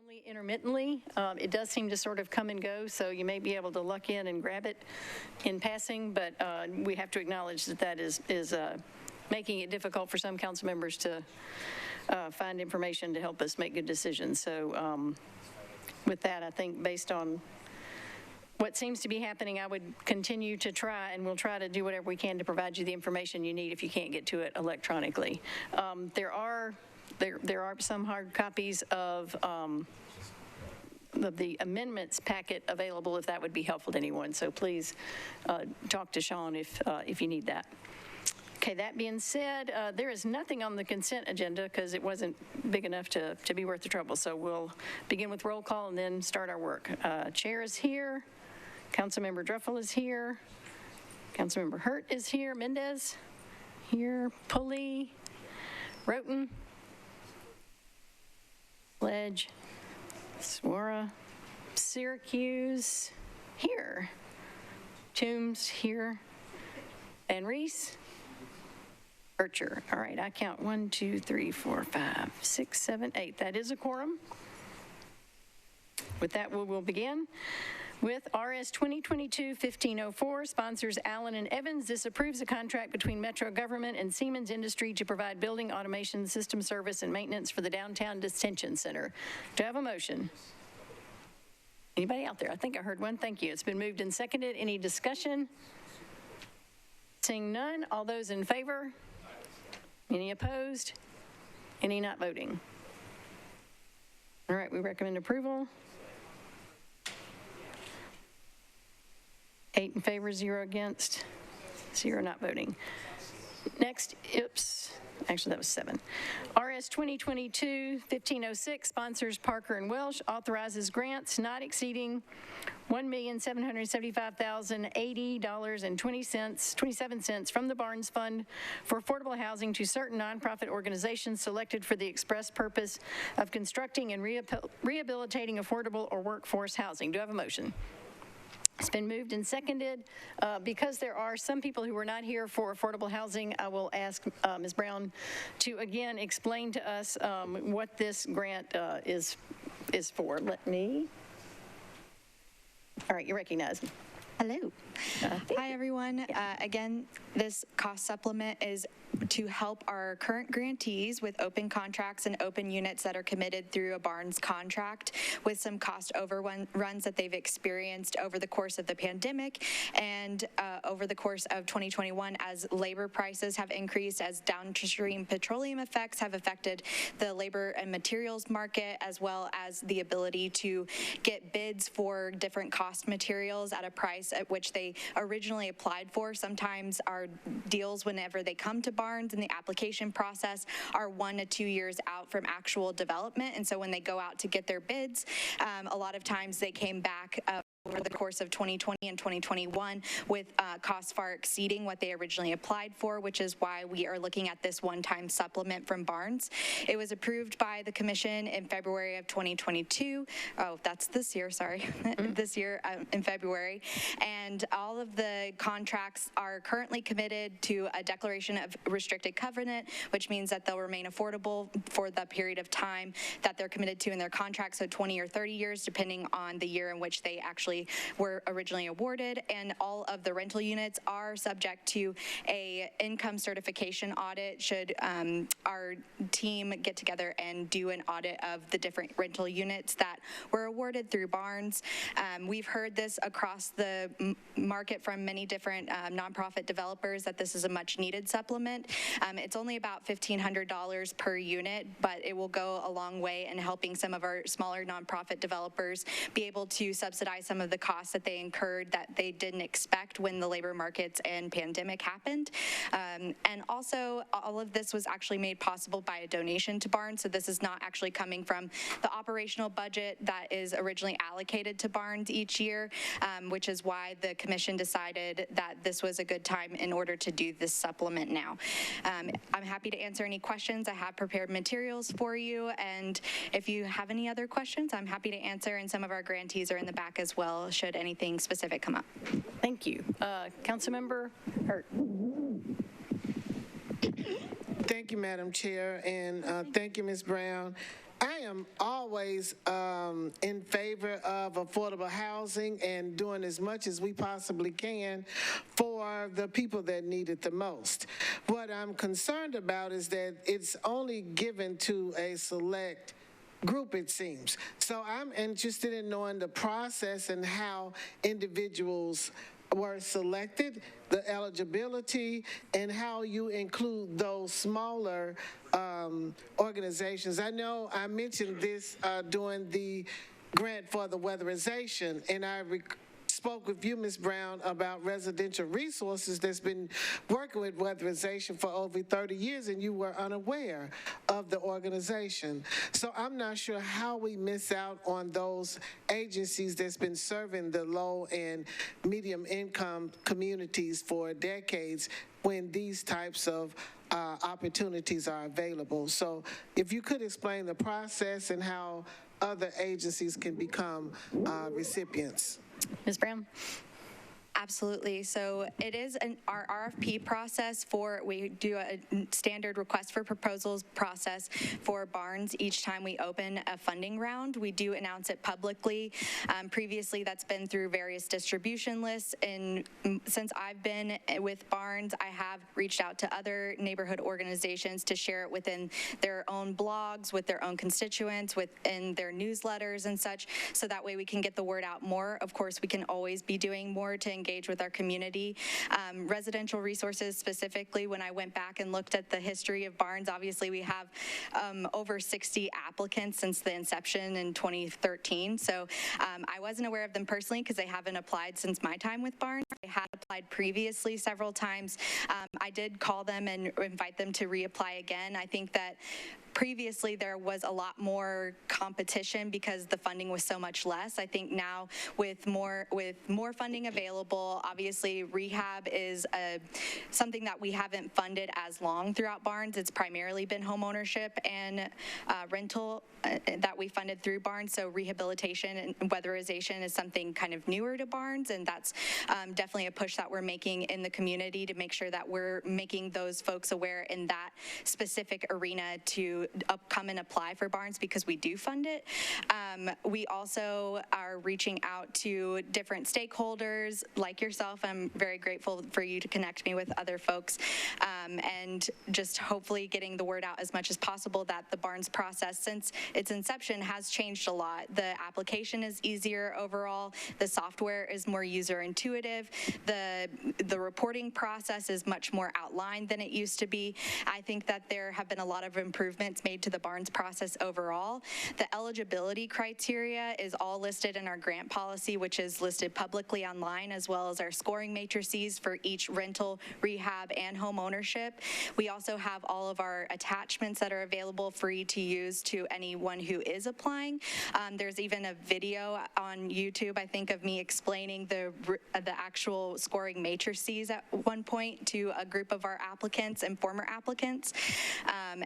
only intermittently. It does seem to sort of come and go, so you may be able to luck in and grab it in passing, but we have to acknowledge that that is making it difficult for some council members to find information to help us make good decisions. So with that, I think based on what seems to be happening, I would continue to try, and we'll try to do whatever we can to provide you the information you need if you can't get to it electronically. There are some hard copies of the amendments packet available if that would be helpful to anyone. So please talk to Sean if you need that. Okay, that being said, there is nothing on the consent agenda because it wasn't big enough to be worth the trouble. So we'll begin with roll call and then start our work. Chair is here. Councilmember Druffel is here. Councilmember Hurt is here. Mendez here. Pulley, Roten, Sledge, Swara, Syracuse here. Toombs here. And Reese. Archer. All right, I count 1, 2, 3, 4, 5, 6, 7, 8. That is a quorum. With that, we will begin with RS 2022-1504, sponsors Allen and Evans. This approves a contract between Metro Government and Siemens Industry to provide building automation system service and maintenance for the downtown detention center. Do I have a motion? Anybody out there? I think I heard one. Thank you. It's been moved and seconded. Any discussion? Seeing none, all those in favor? Any opposed? Any not voting? All right, we recommend approval. 8 in favor, 0 against, 0 not voting. Next, actually that was 7. RS 2022-1506, sponsors Parker and Welsh, authorizes grants not exceeding $1,775,080.27 from the Barnes Fund for affordable housing to certain nonprofit organizations selected for the express purpose of constructing and rehabilitating affordable or workforce housing. Do I have a motion? It's been moved and seconded. Because there are some people who were not here for affordable housing, I will ask Ms. Brown to again explain to us what this grant is for. All right, you're recognized. Hello. Hi, everyone. Again, this cost supplement is to help our current grantees with open contracts and open units that are committed through a Barnes contract with some cost overruns that they've experienced over the course of the pandemic and over the course of 2021 as labor prices have increased, as downstream petroleum effects have affected the labor and materials market, as well as the ability to get bids for different cost materials at a price at which they originally applied for. Sometimes our deals, whenever they come to Barnes in the application process, are 1 to 2 years out from actual development. And so when they go out to get their bids, a lot of times they came back over the course of 2020 and 2021 with costs far exceeding what they originally applied for, which is why we are looking at this one-time supplement from Barnes. It was approved by the Commission in February of 2022. Oh, that's this year, sorry. This year in February. And all of the contracts are currently committed to a declaration of restricted covenant, which means that they'll remain affordable for the period of time that they're committed to in their contract, so 20 or 30 years, depending on the year in which they actually were originally awarded. And all of the rental units are subject to a income certification audit should our team get together and do an audit of the different rental units that were awarded through Barnes. We've heard this across the market from many different nonprofit developers that this is a much needed supplement. It's only about $1,500 per unit, but it will go a long way in helping some of our smaller nonprofit developers be able to subsidize some of the costs that they incurred that they didn't expect when the labor markets and pandemic happened. And also, all of this was actually made possible by a donation to Barnes, so this is not actually coming from the operational budget that is originally allocated to Barnes each year, which is why the Commission decided that this was a good time in order to do this supplement now. I'm happy to answer any questions. I have prepared materials for you, and if you have any other questions, I'm happy to answer, and some of our grantees are in the back as well, should anything specific come up. Thank you. Councilmember Hurt. Thank you, Madam Chair, and thank you, Ms. Brown. I am always in favor of affordable housing and doing as much as we possibly can for the people that need it the most. What I'm concerned about is that it's only given to a select group, it seems. So I'm interested in knowing the process and how individuals were selected, the eligibility, and how you include those smaller organizations. I know I mentioned this during the grant for the weatherization, and I spoke with you, Ms. Brown, about residential resources that's been working with weatherization for over 30 years, and you were unaware of the organization. So I'm not sure how we miss out on those agencies that's been serving the low and medium income communities for decades when these types of opportunities are available. So if you could explain the process and how other agencies can become recipients. Ms. Brown? Absolutely. So it is our RFP process we do a standard request for proposals process for barns each time we open a funding round. We do announce it publicly. Previously, that's been through various distribution lists. And since I've been with barns, I have reached out to other neighborhood organizations to share it within their own blogs, with their own constituents, within their newsletters and such. So that way we can get the word out more. Of course, we can always be doing more to engage with our community. Residential resources specifically, when I went back and looked at the history of barns, obviously we have over 60 applicants since the inception in 2013. So I wasn't aware of them personally because they haven't applied since my time with barns. They had applied previously several times. I did call them and invite them to reapply again. I think that previously there was a lot more competition because the funding was so much less. I think now with more funding available, obviously rehab is something that we haven't funded as long throughout barns. It's primarily been homeownership and rental that we funded through barns. So rehabilitation and weatherization is something kind of newer to barns, and that's definitely a push that we're making in the community to make sure that we're making those folks aware in that specific arena to come and apply for barns because we do fund it. We also are reaching out to different stakeholders like yourself. I'm very grateful for you to connect me with other folks, and just hopefully getting the word out as much as possible that the barns process since its inception has changed a lot. The application is easier overall. The software is more user intuitive. The reporting process is much more outlined than it used to be. I think that there have been a lot of improvements made to the barns process overall. The eligibility criteria is all listed in our grant policy, which is listed publicly online, as well as our scoring matrices for each rental, rehab, and home ownership. We also have all of our attachments that are available free to use to anyone who is applying. There's even a video on YouTube, I think, of me explaining the actual scoring matrices at one point to a group of our applicants and former applicants.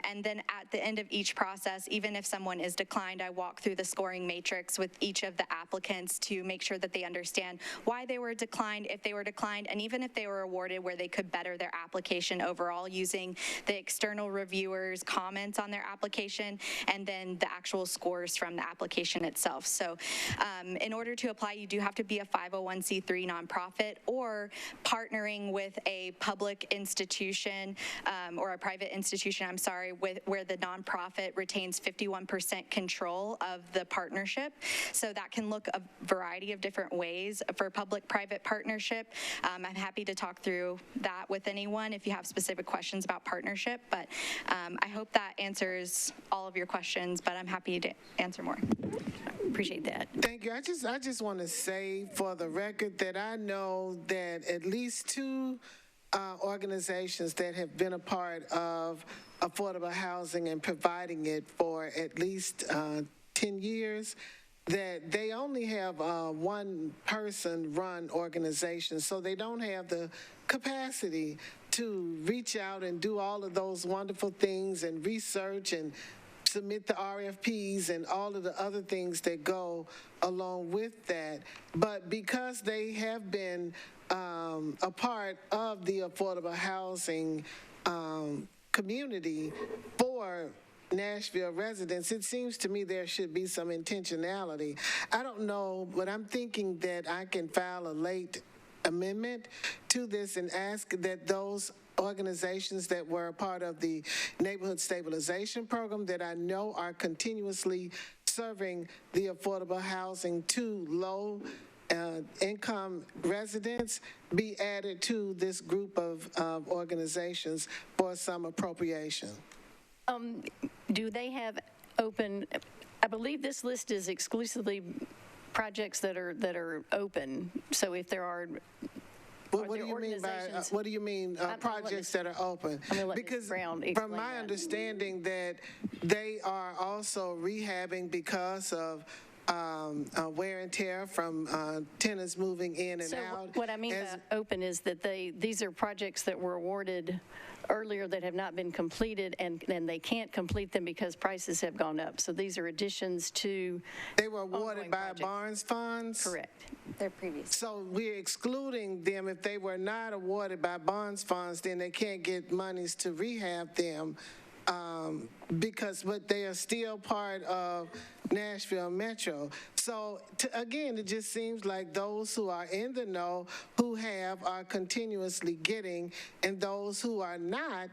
And then at the end of each process, even if someone is declined, I walk through the scoring matrix with each of the applicants to make sure that they understand why they were declined, if they were declined, and even if they were awarded, where they could better their application overall using the external reviewers' comments on their application and then the actual scores from the application itself. So in order to apply, you do have to be a 501c3 nonprofit or partnering with a public institution or a private institution, I'm sorry, where the nonprofit retains 51% control of the partnership. So that can look a variety of different ways for public-private partnership. I'm happy to talk through that with anyone if you have specific questions about partnership, but I hope that answers all of your questions, but I'm happy to answer more. Appreciate that. Thank you. I just want to say for the record that I know that at least two organizations that have been a part of affordable housing and providing it for at least 10 years, that they only have one person run organizations, so they don't have the capacity to reach out and do all of those wonderful things and research and submit the RFPs and all of the other things that go along with that. But because they have been a part of the affordable housing community for Nashville residents, it seems to me there should be some intentionality. I don't know, but I'm thinking that I can file a late amendment to this and ask that those organizations that were a part of the neighborhood stabilization program that I know are continuously serving the affordable housing to low income residents be added to this group of organizations for some appropriation. Do they have open, I believe this list is exclusively projects that are open. So if there are What do you mean by projects that are open? Because from my understanding that they are also rehabbing because of wear and tear from tenants moving in and out. So what I mean by open is that these are projects that were awarded earlier that have not been completed, and they can't complete them because prices have gone up. So these are additions to. They were awarded by Barnes funds? Correct. Their previous. So we're excluding them. If they were not awarded by Barnes funds, then they can't get monies to rehab them but they are still part of Nashville Metro. So again, it just seems like those who are in the know, who are continuously getting, and those who are not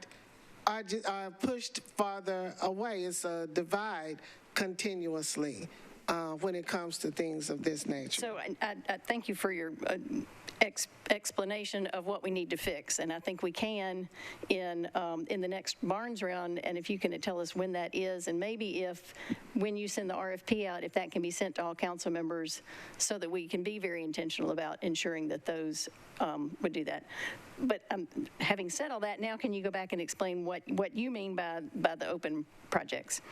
are pushed farther away. It's a divide continuously when it comes to things of this nature. So I thank you for your explanation of what we need to fix, and I think we can in the next Barnes round, and if you can tell us when that is, and maybe when you send the RFP out, if that can be sent to all council members so that we can be very intentional about ensuring that those would do that. But having said all that, now can you go back and explain what you mean by the open projects?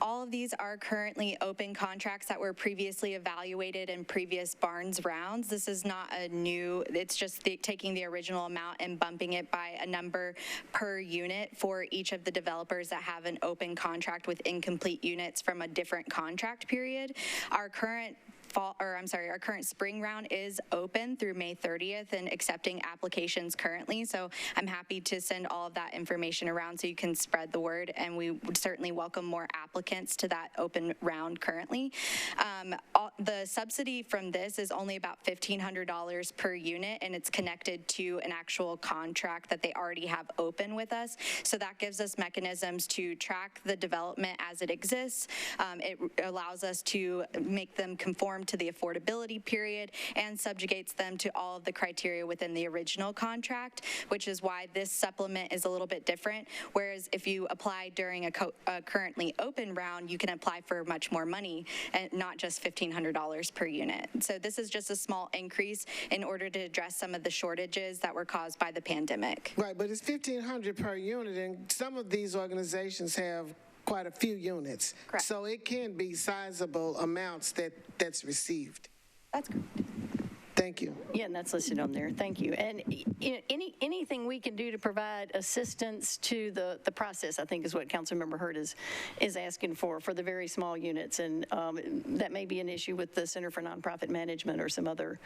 All of these are currently open contracts that were previously evaluated in previous Barnes rounds. This is not it's just taking the original amount and bumping it by a number per unit for each of the developers that have an open contract with incomplete units from a different contract period. Our current spring round is open through May 30th and accepting applications currently. So I'm happy to send all of that information around so you can spread the word, and we would certainly welcome more applicants to that open round currently. The subsidy from this is only about $1,500 per unit, and it's connected to an actual contract that they already have open with us. So that gives us mechanisms to track the development as it exists. It allows us to make them conform to the affordability period and subjugates them to all of the criteria within the original contract, which is why this supplement is a little bit different. Whereas if you apply during a currently open round, you can apply for much more money and not just $1,500 per unit. So this is just a small increase in order to address some of the shortages that were caused by the pandemic. Right, but it's $1,500 per unit, and some of these organizations have quite a few units. Correct. So it can be sizable amounts that's received. That's correct. Thank you. Yeah, and that's listed on there. Thank you. And anything we can do to provide assistance to the process, I think, is what Councilmember Hurd is asking for the very small units, and that may be an issue with the Center for Nonprofit Management or some other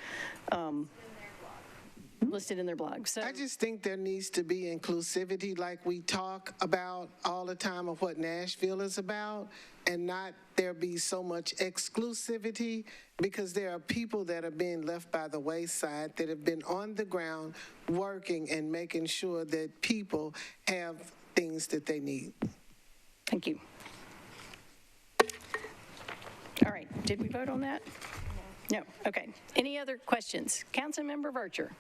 listed in their blog. So I just think there needs to be inclusivity, like we talk about all the time, of what Nashville is about, and not there be so much exclusivity, because there are people that are being left by the wayside that have been on the ground working and making sure that people have things that they need. thank you. All right, did we vote on that? No. Okay. Any other questions? Councilmember Vercher.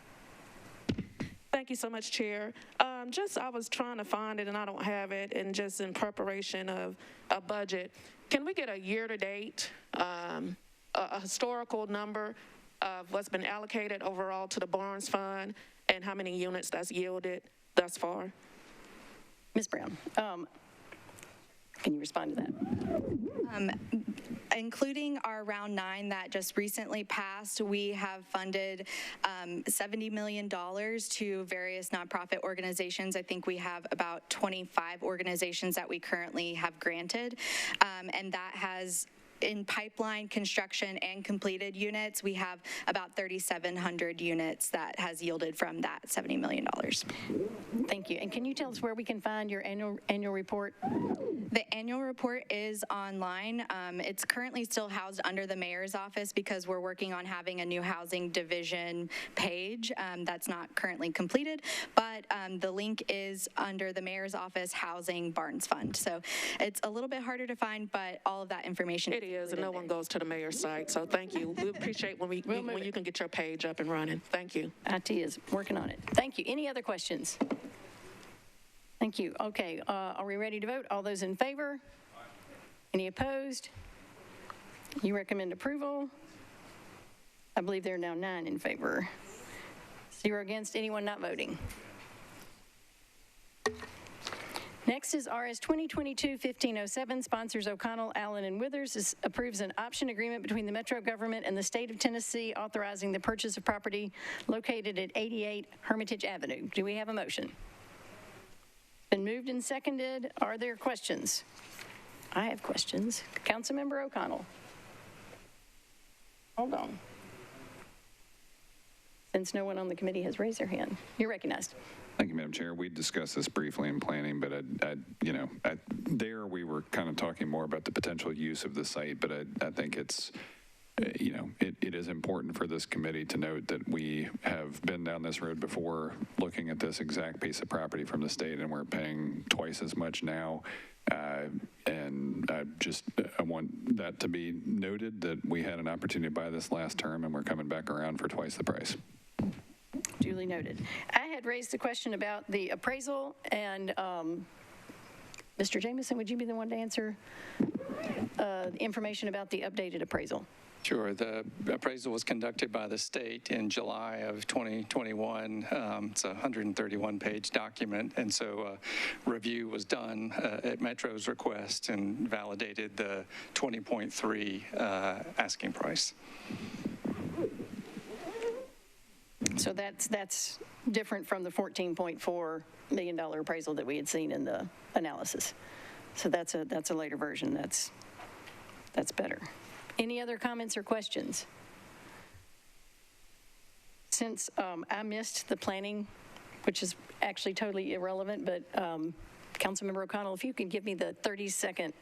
Thank you so much, Chair. I was trying to find it, and I don't have it, and just in preparation of a budget, can we get a year-to-date, a historical number of what's been allocated overall to the Barnes Fund and how many units that's yielded thus far? Ms. Brown, can you respond to that? Including our round 9 that just recently passed, we have funded $70 million to various nonprofit organizations. I think we have about 25 organizations that we currently have granted, and that has in pipeline construction and completed units, we have about 3,700 units that has yielded from that $70 million. Thank you. And can you tell us where we can find your annual report? The annual report is online. It's currently still housed under the mayor's office because we're working on having a new housing division page that's not currently completed, but the link is under the mayor's office housing Barnes Fund. So it's a little bit harder to find, but all of that information. It is, and no one goes to the mayor's site, so thank you. We appreciate when you can get your page up and running. Thank you. IT is working on it. Thank you. Any other questions? Thank you. Okay, are we ready to vote? All those in favor? Any opposed? You recommend approval? I believe there are now 9 in favor. 0 against, anyone not voting? Next is RS 2022-1507, sponsors O'Connell, Allen, and Withers, approves an option agreement between the Metro government and the state of Tennessee authorizing the purchase of property located at 88 Hermitage Avenue. Do we have a motion? Been moved and seconded. Are there questions? I have questions. Councilmember O'Connell. Hold on. Since no one on the committee has raised their hand, you're recognized. Thank you, Madam Chair. We discussed this briefly in planning, but there we were kind of talking more about the potential use of the site, but I think it's, it is important for this committee to note that we have been down this road before looking at this exact piece of property from the state, and we're paying twice as much now. And I want that to be noted that we had an opportunity to buy this last term, and we're coming back around for twice the price. Duly noted. I had raised the question about the appraisal, and Mr. Jameson, would you be the one to answer information about the updated appraisal? Sure. The appraisal was conducted by the state in July of 2021. It's a 131-page document, and so a review was done at Metro's request and validated the 20.3 asking price. So that's different from the $14.4 million appraisal that we had seen in the analysis. So that's a later version. That's better. Any other comments or questions? Since I missed the planning, which is actually totally irrelevant, but Councilmember O'Connell, if you could give me the 30-second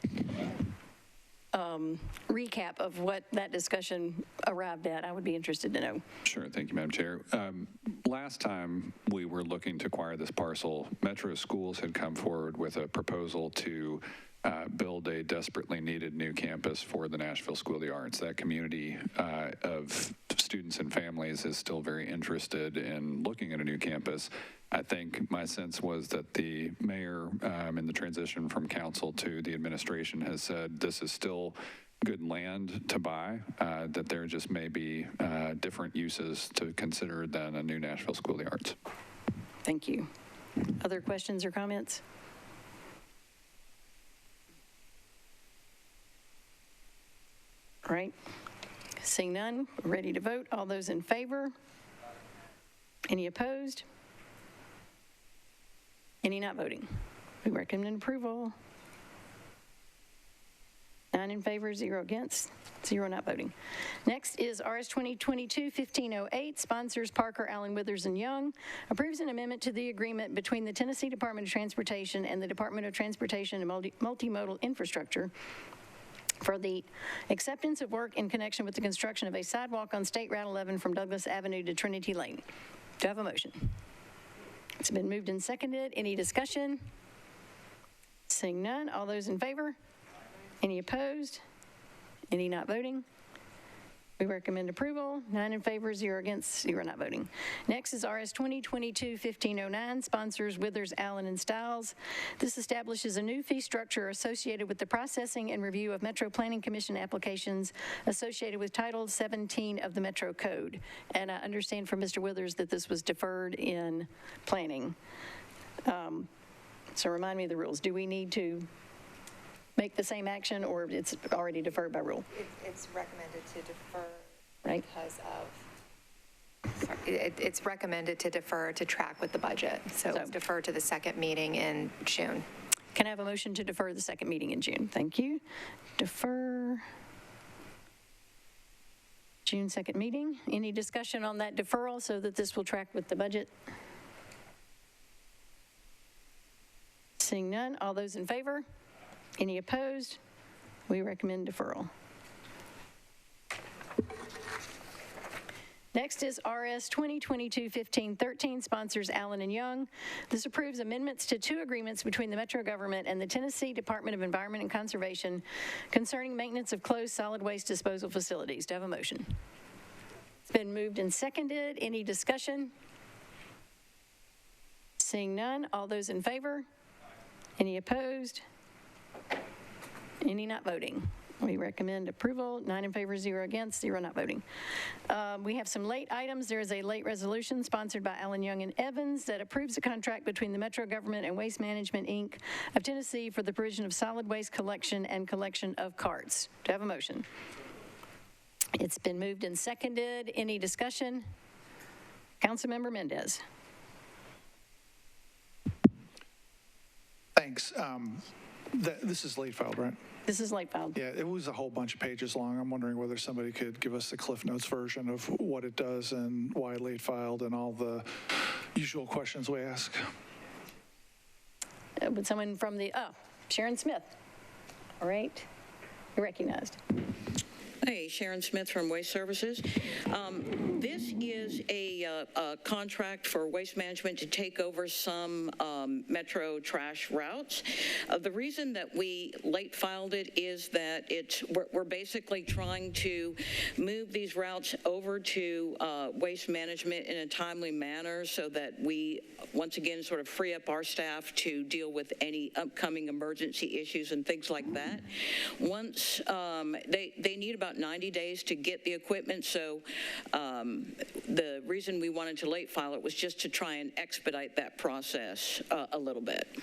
recap of what that discussion arrived at, I would be interested to know. Sure. Thank you, Madam Chair. Last time we were looking to acquire this parcel, Metro Schools had come forward with a proposal to build a desperately needed new campus for the Nashville School of the Arts. That community of students and families is still very interested in looking at a new campus. I think my sense was that the mayor in the transition from council to the administration has said this is still good land to buy, that there just may be different uses to consider than a new Nashville School of the Arts. Thank you. Other questions or comments? All right. Seeing none, we're ready to vote. All those in favor? Any opposed? Any not voting? We recommend approval. 9 in favor, 0 against, 0 not voting. Next is RS 2022-1508, sponsors Parker, Allen, Withers, and Young, approves an amendment to the agreement between the Tennessee Department of Transportation and the Department of Transportation and Multimodal Infrastructure for the acceptance of work in connection with the construction of a sidewalk on State Route 11 from Douglas Avenue to Trinity Lane. Do I have a motion? It's been moved and seconded. Any discussion? Seeing none, all those in favor? Any opposed? Any not voting? We recommend approval. 9 in favor, 0 against, 0 not voting. Next is RS 2022-1509, sponsors Withers, Allen, and Stiles. This establishes a new fee structure associated with the processing and review of Metro Planning Commission applications associated with Title 17 of the Metro Code. And I understand from Mr. Withers that this was deferred in planning. So remind me of the rules. Do we need to make the same action, or it's already deferred by rule? It's recommended to defer Right. because of, it's recommended to defer to track with the budget. So it's defer to the second meeting in June. Can I have a motion to defer the second meeting in June? Thank you. Defer June 2nd meeting. Any discussion on that deferral so that this will track with the budget? Seeing none, all those in favor? Any opposed? We recommend deferral. Next is RS 2022-15-13, sponsors Allen and Young. This approves amendments to 2 agreements between the Metro government and the Tennessee Department of Environment and Conservation concerning maintenance of closed solid waste disposal facilities. Do I have a motion? It's been moved and seconded. Any discussion? Seeing none, all those in favor? Any opposed? Any not voting? We recommend approval, 9 in favor, 0 against, 0 not voting. We have some late items. There is a late resolution sponsored by Allen Young and Evans that approves a contract between the Metro Government and Waste Management, Inc. of Tennessee for the provision of solid waste collection and collection of carts. Do I have a motion? It's been moved and seconded. Any discussion? Councilmember Mendez. Thanks. This is late filed, right? This is late filed. Yeah, it was a whole bunch of pages long. I'm wondering whether somebody could give us the Cliff Notes version of what it does and why late filed and all the usual questions we ask. Would someone from the, Sharon Smith. All right, you're recognized. Hey, Sharon Smith from Waste Services. This is a contract for Waste Management to take over some Metro trash routes. The reason that we late filed it is that we're basically trying to move these routes over to Waste Management in a timely manner so that we, once again, sort of free up our staff to deal with any upcoming emergency issues and things like that. Once they need about 90 days to get the equipment, so the reason we wanted to late file it was just to try and expedite that process a little bit.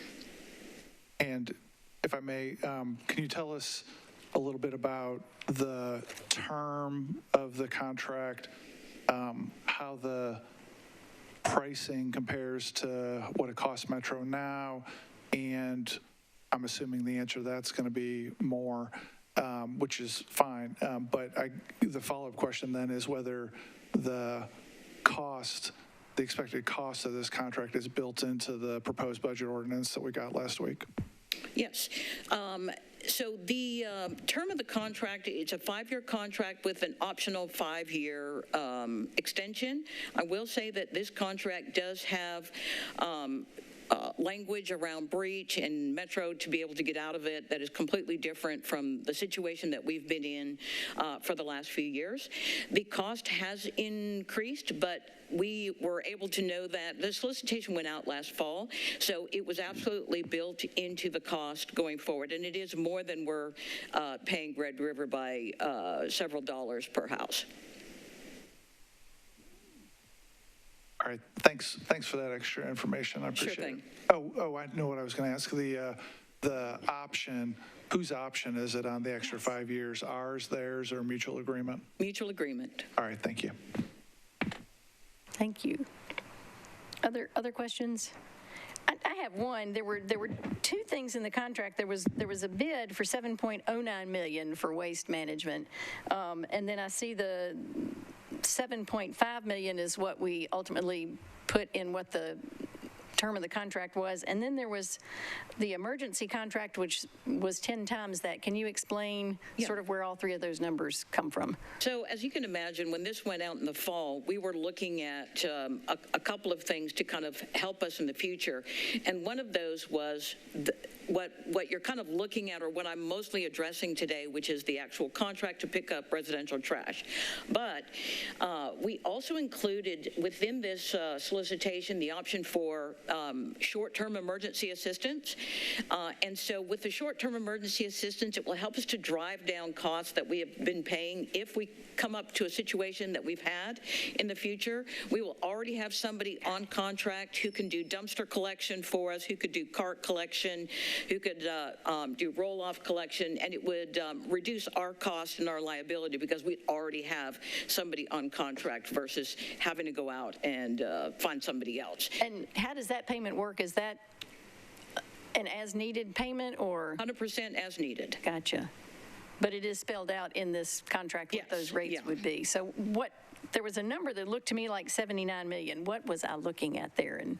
And if I may, can you tell us a little bit about the term of the contract, how the pricing compares to what it costs Metro now, and I'm assuming the answer to that's going to be more, which is fine. But the follow-up question then is whether the expected cost of this contract is built into the proposed budget ordinance that we got last week. Yes. So the term of the contract, it's a 5-year contract with an optional 5-year extension. I will say that this contract does have language around breach and Metro to be able to get out of it that is completely different from the situation that we've been in for the last few years. The cost has increased, but we were able to know that the solicitation went out last fall, so it was absolutely built into the cost going forward, and it is more than we're paying Red River by several dollars per house. All right, thanks for that extra information. I appreciate Sure thing. it. Oh, I know what I was going to ask. The option, whose option is it on the extra 5 years? Ours, theirs, or mutual agreement? Mutual agreement. All right, thank you. Thank you. Other questions? I have one. There were 2 things in the contract. There was a bid for $7.09 million for waste management, and then I see the $7.5 million is what we ultimately put in what the term of the contract was. And then there was the emergency contract, which was 10 times that. Can you explain sort of where all 3 of those numbers come from? So as you can imagine, when this went out in the fall, we were looking at a couple of things to kind of help us in the future. And one of those was what you're kind of looking at, or what I'm mostly addressing today, which is the actual contract to pick up residential trash. But we also included within this solicitation the option for short-term emergency assistance. And so with the short-term emergency assistance, it will help us to drive down costs that we have been paying if we come up to a situation that we've had in the future. We will already have somebody on contract who can do dumpster collection for us, who could do cart collection, who could do roll-off collection, and it would reduce our cost and our liability because we already have somebody on contract versus having to go out and find somebody else. And how does that payment work? Is that an as-needed payment or? 100% as needed. Gotcha. But it is spelled out in this contract what Yes, those rates yeah. would be. So there was a number that looked to me like 79 million. What was I looking at there? And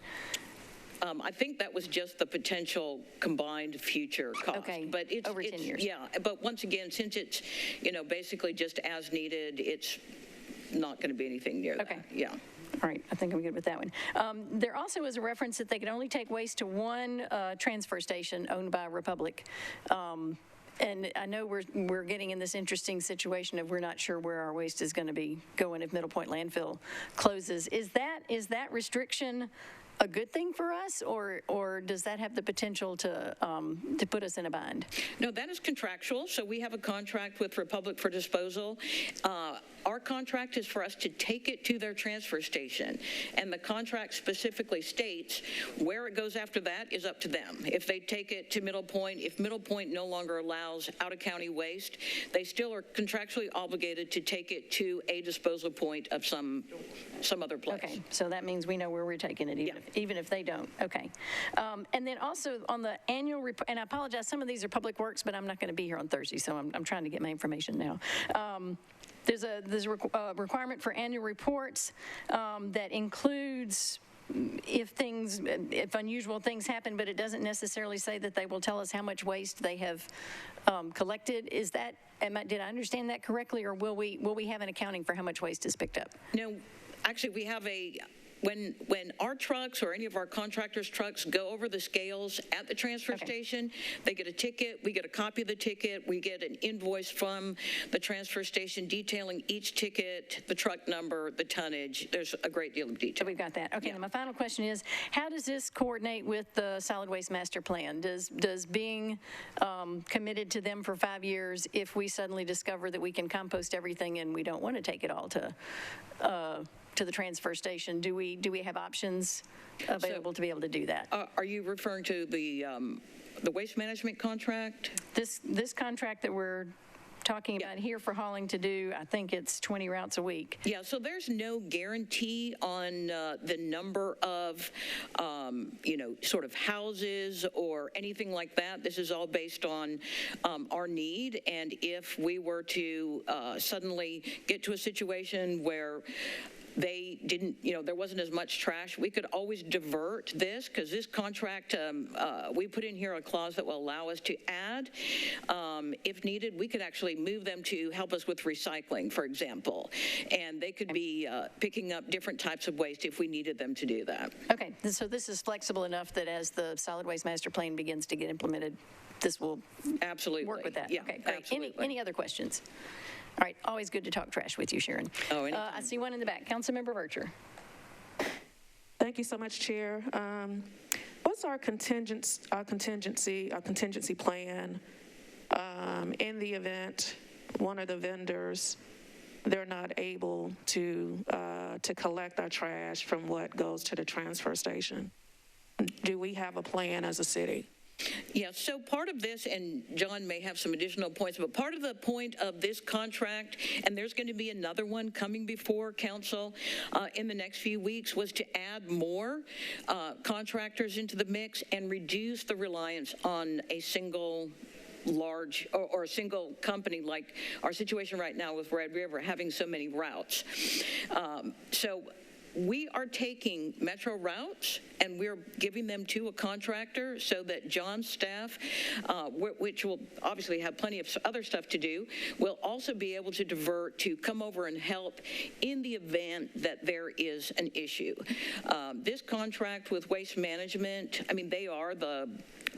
I think that was just the potential combined future cost. Okay, But it's over 10 years. Yeah, but once again, since it's, basically just as needed, it's not going to be anything near Okay. that. Yeah. all right, I think I'm good with that one. There also is a reference that they could only take waste to one transfer station owned by Republic. And I know we're getting in this interesting situation of we're not sure where our waste is going to be going if Middle Point landfill closes. Is that restriction a good thing for us, or does that have the potential to put us in a bind? No, that is contractual. So we have a contract with Republic for disposal. Our contract is for us to take it to their transfer station, and the contract specifically states where it goes after that is up to them. If they take it to Middle Point, if Middle Point no longer allows out-of-county waste, they still are contractually obligated to take it to a disposal point of some other place. Okay, so that means we know where we're taking it, even if they don't. Okay. And then also on the annual report, and I apologize, some of these are public works, but I'm not going to be here on Thursday, so I'm trying to get my information now. There's a requirement for annual reports that includes if unusual things happen, but it doesn't necessarily say that they will tell us how much waste they have collected. Is that, did I understand that correctly, or will we have an accounting for how much waste is picked up? No, actually, we have when our trucks or any of our contractors' trucks go over the scales at the transfer station, they get a ticket, we get a copy of the ticket, we get an invoice from the transfer station detailing each ticket, the truck number, the tonnage. There's a great deal of detail. So we've got that. Okay, and my final question is, how does this coordinate with the solid waste master plan? Does being committed to them for 5 years, if we suddenly discover that we can compost everything and we don't want to take it all to the transfer station, do we have options available to be able to do that? Are you referring to the waste management contract? This contract that we're talking about here for hauling to do, I think it's 20 routes a week. Yeah, so there's no guarantee on the number of, sort of houses or anything like that. This is all based on our need, and if we were to suddenly get to a situation where they didn't, there wasn't as much trash, we could always divert this, because this contract, we put in here a clause that will allow us to add, if needed, we could actually move them to help us with recycling, for example, and they could be picking up different types of waste if we needed them to do that. Okay, so this is flexible enough that as the solid waste master plan begins to get implemented, this will absolutely work with that. Yeah, okay, great. Absolutely. Any other questions? All right, always good to talk trash with you, Sharon. Oh, I see one in the back. Councilmember Vercher. Thank you so much, Chair. What's our contingency plan in the event one of the vendors, they're not able to collect our trash from what goes to the transfer station? Do we have a plan as a city? Yeah, so part of this, and John may have some additional points, but part of the point of this contract, and there's going to be another one coming before council in the next few weeks, was to add more contractors into the mix and reduce the reliance on a single large or a single company, like our situation right now with Red River having so many routes. So we are taking metro routes and we're giving them to a contractor so that John's staff, which will obviously have plenty of other stuff to do, will also be able to divert to come over and help in the event that there is an issue. This contract with Waste Management, I mean, they are the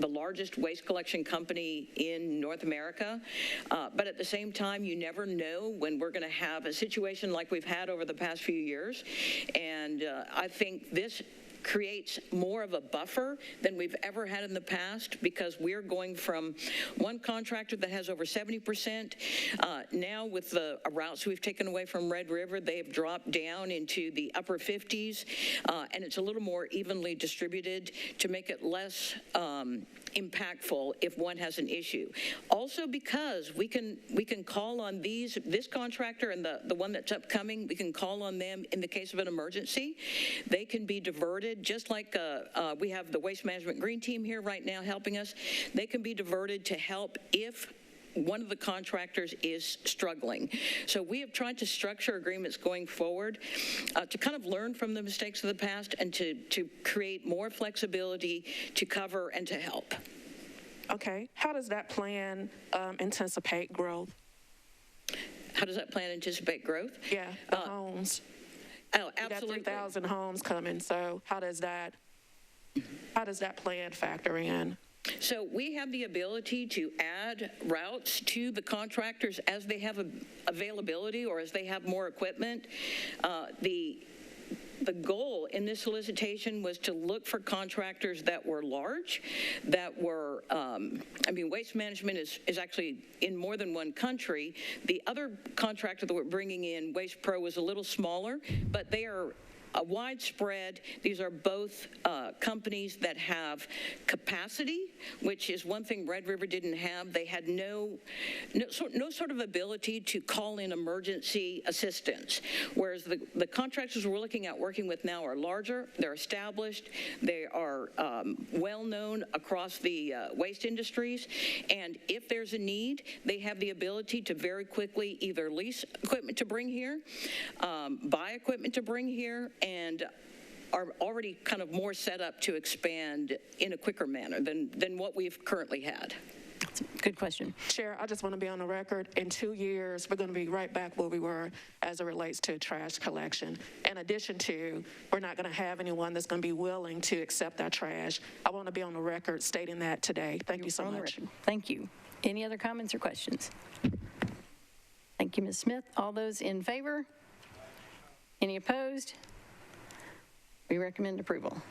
largest waste collection company in North America, but at the same time, you never know when we're going to have a situation like we've had over the past few years, and I think this creates more of a buffer than we've ever had in the past, because we're going from one contractor that has over 70%. Now with the routes we've taken away from Red River, they've dropped down into the upper 50s, and it's a little more evenly distributed to make it less impactful if one has an issue. Also, because we can call on this contractor and the one that's upcoming, we can call on them in the case of an emergency. They can be diverted, just like we have the Waste Management Green Team here right now helping us. They can be diverted to help if one of the contractors is struggling. So we have tried to structure agreements going forward to kind of learn from the mistakes of the past and to create more flexibility to cover and to help. Okay. How does that plan anticipate growth? How does that plan anticipate growth? Yeah, the homes. Oh, You got absolutely. 3,000 homes coming, so how does that plan factor in? So we have the ability to add routes to the contractors as they have availability or as they have more equipment. The goal in this solicitation was to look for contractors that were large, that were, Waste Management is actually in more than one country. The other contractor that we're bringing in, Waste Pro, was a little smaller, but they are widespread. These are both companies that have capacity, which is one thing Red River didn't have. They had no sort of ability to call in emergency assistance, whereas the contractors we're looking at working with now are larger, they're established, they are well-known across the waste industries, and if there's a need, they have the ability to very quickly either lease equipment to bring here, buy equipment to bring here, and are already kind of more set up to expand in a quicker manner than what we've currently had. Good question. Chair, I just want to be on the record. In 2 years, we're going to be right back where we were as it relates to trash collection. In addition to, we're not going to have anyone that's going to be willing to accept our trash. I want to be on the record stating that today. Thank you so much. Thank you. Any other comments or questions? Thank you, Ms. Smith. All those in favor? Any opposed? We recommend approval.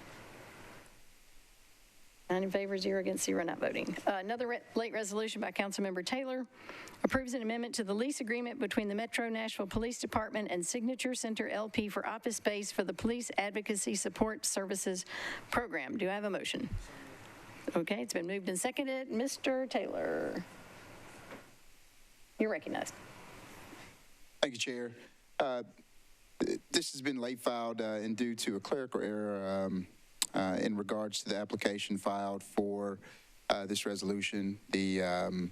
9 in favor, 0 against, 0 not voting. Another late resolution by Councilmember Taylor approves an amendment to the lease agreement between the Metro Nashville Police Department and Signature Center LP for office space for the Police Advocacy Support Services Program. Do I have a motion? Okay, it's been moved and seconded. Mr. Taylor, you're recognized. Thank you, Chair. This has been late filed and due to a clerical error in regards to the application filed for this resolution. The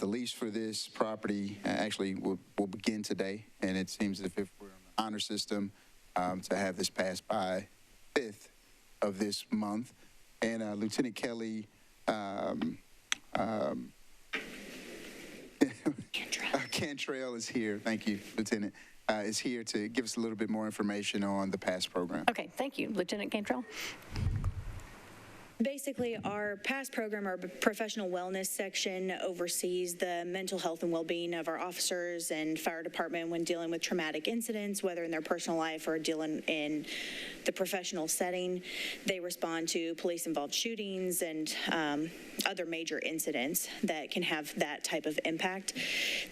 lease for this property actually will begin today, and it seems as if we're on the honor system to have this passed by 5th of this month. And Lieutenant Kelly Cantrell is here. Thank you, Lieutenant. Is here to give us a little bit more information on the PASS program. Okay, thank you. Lieutenant Cantrell. Basically, our PASS program, our professional wellness section, oversees the mental health and well-being of our officers and fire department when dealing with traumatic incidents, whether in their personal life or dealing in the professional setting. They respond to police-involved shootings and other major incidents that can have that type of impact.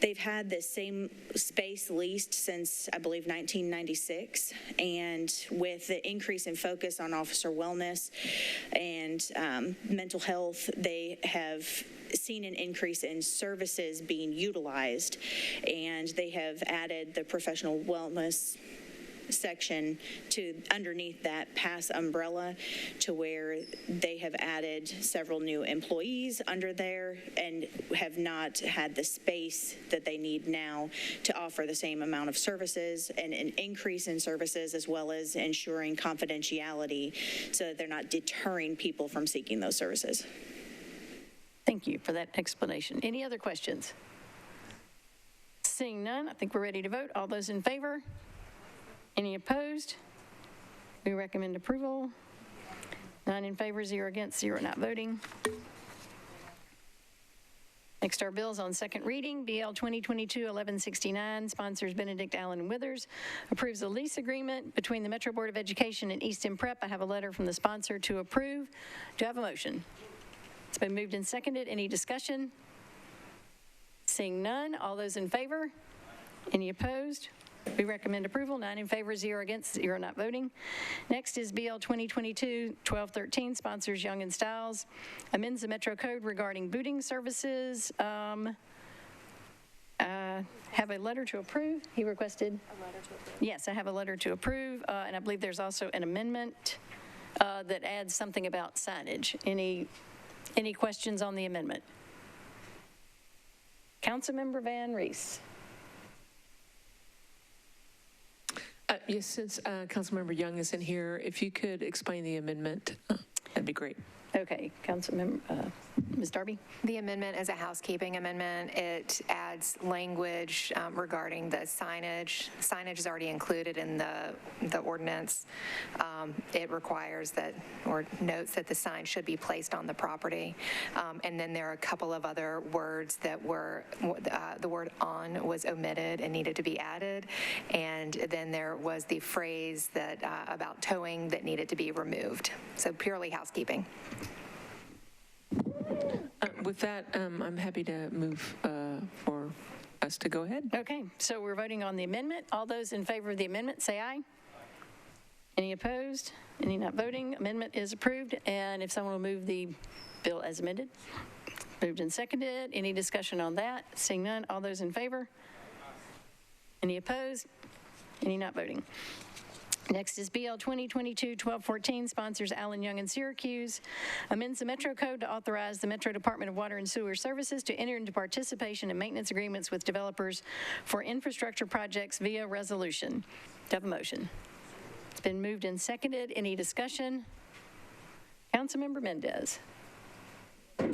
They've had this same space leased since, I believe, 1996, and with the increase in focus on officer wellness and mental health, they have seen an increase in services being utilized, and they have added the professional wellness section to underneath that PASS umbrella, to where they have added several new employees under there and have not had the space that they need now to offer the same amount of services and an increase in services, as well as ensuring confidentiality so that they're not deterring people from seeking those services. Thank you for that explanation. Any other questions? Seeing none, I think we're ready to vote. All those in favor? Any opposed? We recommend approval. 9 in favor, 0 against, 0 not voting. Next, our bills on second reading. BL 2022-1169, sponsors Benedict Allen Withers, approves a lease agreement between the Metro Board of Education and East End Prep. I have a letter from the sponsor to approve. Do I have a motion? It's been moved and seconded. Any discussion? Seeing none, all those in favor? Any opposed? We recommend approval. 9 in favor, 0 against, 0 not voting. Next is BL 2022-1213, sponsors Young and Stiles, amends the Metro Code regarding booting services. I have a letter to approve. He requested a letter to approve. Yes, I have a letter to approve, and I believe there's also an amendment that adds something about signage. Any questions on the amendment? Councilmember Van Rees. Yes, since Councilmember Young is in here, if you could explain the amendment, that'd be great. Okay, Councilmember, Ms. Darby? The amendment is a housekeeping amendment. It adds language regarding the signage. Signage is already included in the ordinance. It requires that, or notes that the sign should be placed on the property. And then there are a couple of other words that were, the word "on" was omitted and needed to be added. And then there was the phrase that about towing that needed to be removed. So purely housekeeping. With that, I'm happy to move for us to go ahead. Okay, so we're voting on the amendment. All those in favor of the amendment, say aye. Any opposed? Any not voting? Amendment is approved. And if someone will move the bill as amended. Moved and seconded. Any discussion on that? Seeing none, all those in favor? Any opposed? Any not voting? Next is BL 2022-1214, sponsors Allen Young and Syracuse, amends the Metro Code to authorize the Metro Department of Water and Sewer Services to enter into participation in maintenance agreements with developers for infrastructure projects via resolution. Do I have a motion? It's been moved and seconded. Any discussion? Councilmember Mendez. I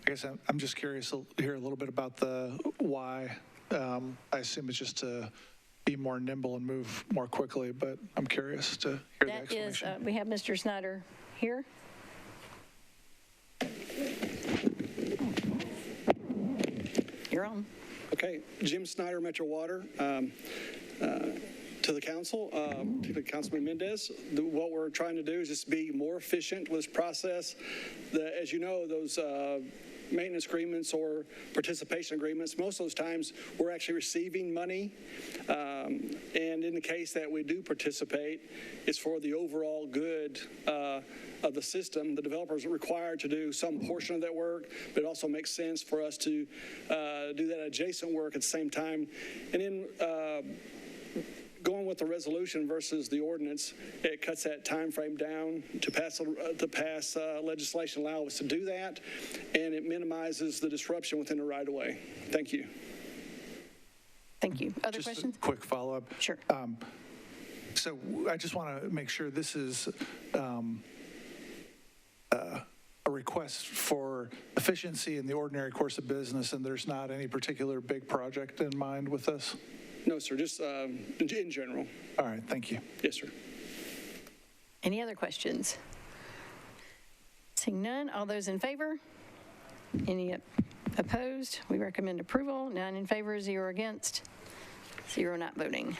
guess I'm just curious to hear a little bit about the why. I assume it's just to be more nimble and move more quickly, but I'm curious to hear the explanation. That is, we have Mr. Snyder here. You're on. Okay, Jim Snyder, Metro Water. To the council, to Councilman Mendez, what we're trying to do is just be more efficient with this process. As you know, those maintenance agreements or participation agreements, most of those times we're actually receiving money. And in the case that we do participate, it's for the overall good of the system. The developers are required to do some portion of that work, but it also makes sense for us to do that adjacent work at the same time. And then going with the resolution versus the ordinance, it cuts that time frame down to pass legislation allow us to do that, and it minimizes the disruption within the right-of-way. Thank you. Thank you. Other just questions? A quick follow-up. Sure. So I just want to make sure this is a request for efficiency in the ordinary course of business, and there's not any particular big project in mind with this? No, sir, just in general. All right, thank you. Yes, sir. Any other questions? Seeing none, all those in favor? Any opposed? We recommend approval. 9 in favor, 0 against, 0 not voting.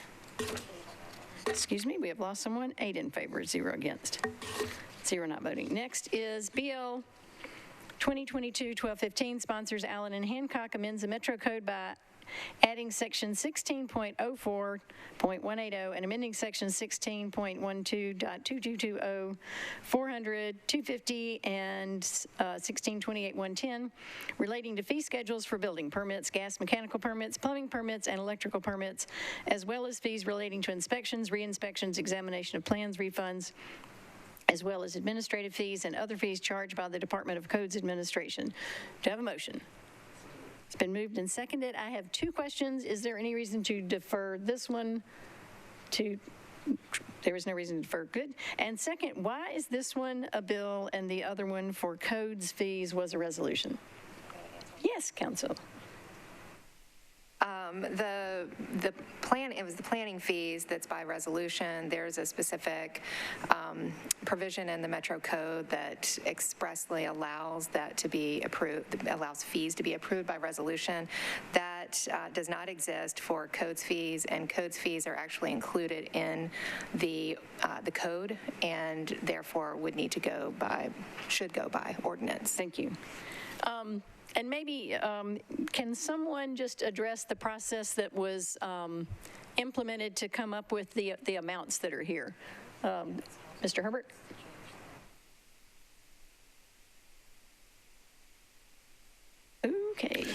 Excuse me, we have lost someone. 8 in favor, 0 against, 0 not voting. Next is BL 2022-1215, sponsors Allen and Hancock, amends the Metro Code by adding section 16.04.180 and amending section 16.12.2220, 400, 250, and 1628.110 relating to fee schedules for building permits, gas mechanical permits, plumbing permits, and electrical permits, as well as fees relating to inspections, re-inspections, examination of plans, refunds, as well as administrative fees and other fees charged by the Department of Codes Administration. Do I have a motion? It's been moved and seconded. I have 2 questions. Is there any reason to defer this one to, there is no reason to defer, good. And second, why is this one a bill and the other one for codes fees was a resolution? Yes, Council. The plan, it was the planning fees that's by resolution. There's a specific provision in the Metro Code that expressly allows that to be approved, allows fees to be approved by resolution. That does not exist for codes fees, and codes fees are actually included in the code, and therefore would need to go by, should go by ordinance. Thank you. And maybe, can someone just address the process that was implemented to come up with the amounts that are here? Mr. Herbert? Okay.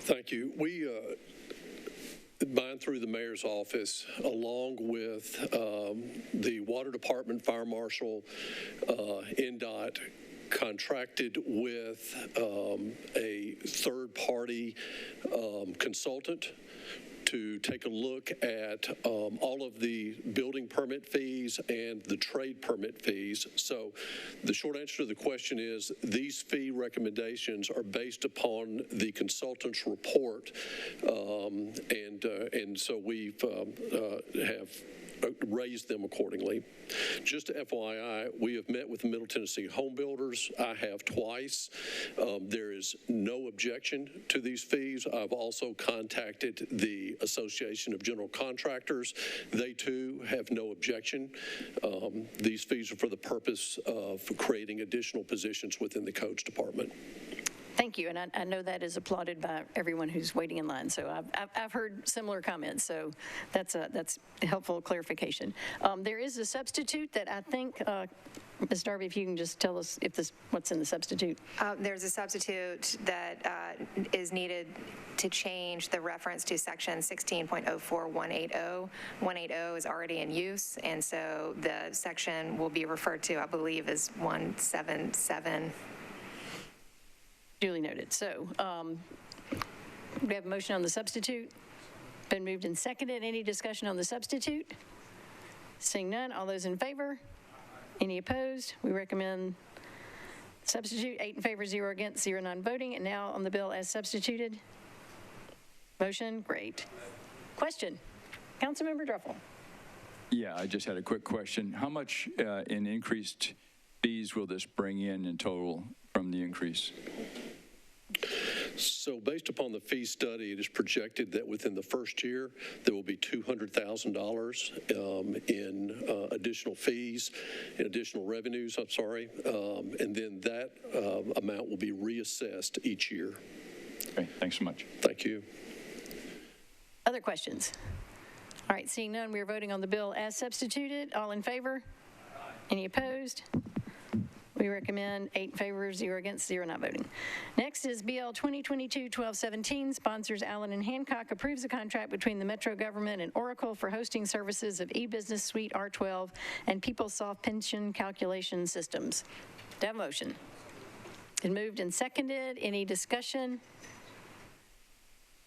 Thank you. We bind through the mayor's office, along with the water department, fire marshal, NDOT, contracted with a third-party consultant to take a look at all of the building permit fees and the trade permit fees. So the short answer to the question is these fee recommendations are based upon the consultant's report, and so we've have raised them accordingly. Just FYI, we have met with the Middle Tennessee home builders. I have twice. There is no objection to these fees. I've also contacted the Association of General Contractors. They too have no objection. These fees are for the purpose of creating additional positions within the codes department. Thank you, and I know that is applauded by everyone who's waiting in line. So I've heard similar comments. So that's a helpful clarification. There is a substitute that I think, Ms. Darby, if you can just tell us if what's in the substitute. There's a substitute that is needed to change the reference to section 16.04180. 180 is already in use, and so the section will be referred to, I believe, as 177. Duly noted. So we have a motion on the substitute. Been moved and seconded. Any discussion on the substitute? Seeing none, all those in favor? Any opposed? We recommend substitute. 8 in favor, 0 against, 0 non-voting. And now on the bill as substituted. Motion, great. Question, Councilmember Druffel. Yeah, I just had a quick question. How much in increased fees will this bring in total from the increase? So based upon the fee study, it is projected that within the first year, there will be $200,000 in additional fees, in additional revenues, I'm sorry, and then that amount will be reassessed each year. Okay, thanks so much. Thank you. Other questions? All right, seeing none, we are voting on the bill as substituted. All in favor? Any opposed? We recommend 8 in favor, 0 against, 0 not voting. Next is BL 2022-1217. Sponsors Allen and Hancock approves a contract between the Metro government and Oracle for hosting services of eBusiness Suite R12 and PeopleSoft pension calculation systems. Do I have a motion? Been moved and seconded. Any discussion?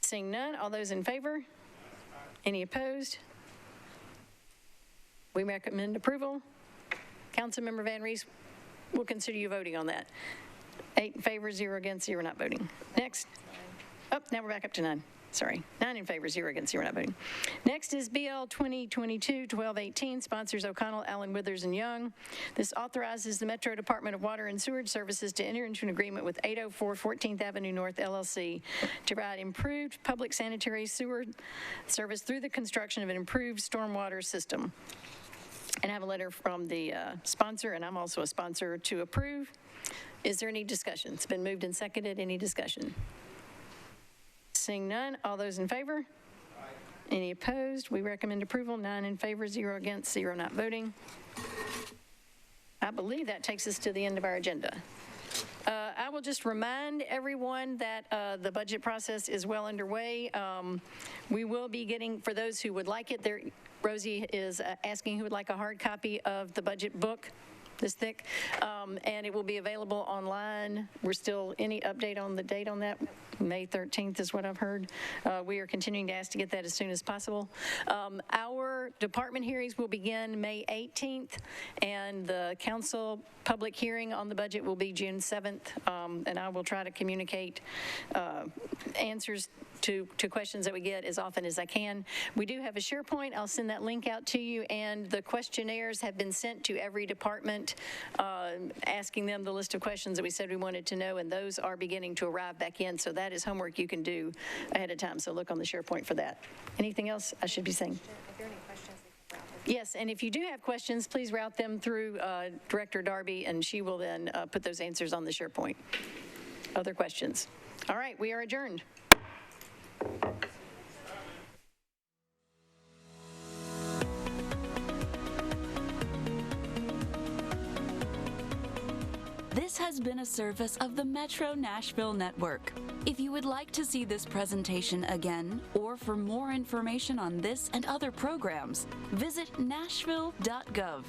Seeing none, all those in favor? Any opposed? We recommend approval. Councilmember Van Rees, we'll consider you voting on that. 8 in favor, 0 against, 0 not voting. Next. Oh, now we're back up to 9. Sorry. 9 in favor, 0 against, 0 not voting. Next is BL 2022-1218. Sponsors O'Connell, Allen, Withers, and Young. This authorizes the Metro Department of Water and Sewerage Services to enter into an agreement with 804 14th Avenue North, LLC, to provide improved public sanitary sewer service through the construction of an improved stormwater system. And I have a letter from the sponsor, and I'm also a sponsor, to approve. Is there any discussion? It's been moved and seconded. Any discussion? Seeing none, all those in favor? Any opposed? We recommend approval. 9 in favor, 0 against, 0 not voting. I believe that takes us to the end of our agenda. I will just remind everyone that the budget process is well underway. We will be getting, for those who would like it, Rosie is asking who would like a hard copy of the budget book, this thick, and it will be available online. We're still, any update on the date on that? May 13th is what I've heard. We are continuing to ask to get that as soon as possible. Our department hearings will begin May 18th, and the council public hearing on the budget will be June 7th, and I will try to communicate answers to questions that we get as often as I can. We do have a SharePoint. I'll send that link out to you, and the questionnaires have been sent to every department, asking them the list of questions that we said we wanted to know, and those are beginning to arrive back in, so that is homework you can do ahead of time, so look on the SharePoint for that. Anything else I should be saying? If there are any questions, Yes, and if you do have questions, please route them through Director Darby, and she will then put those answers on the SharePoint. Other questions? All right, we are adjourned. This has been a service of the Metro Nashville Network. If you would like to see this presentation again, or for more information on this and other programs, visit nashville.gov.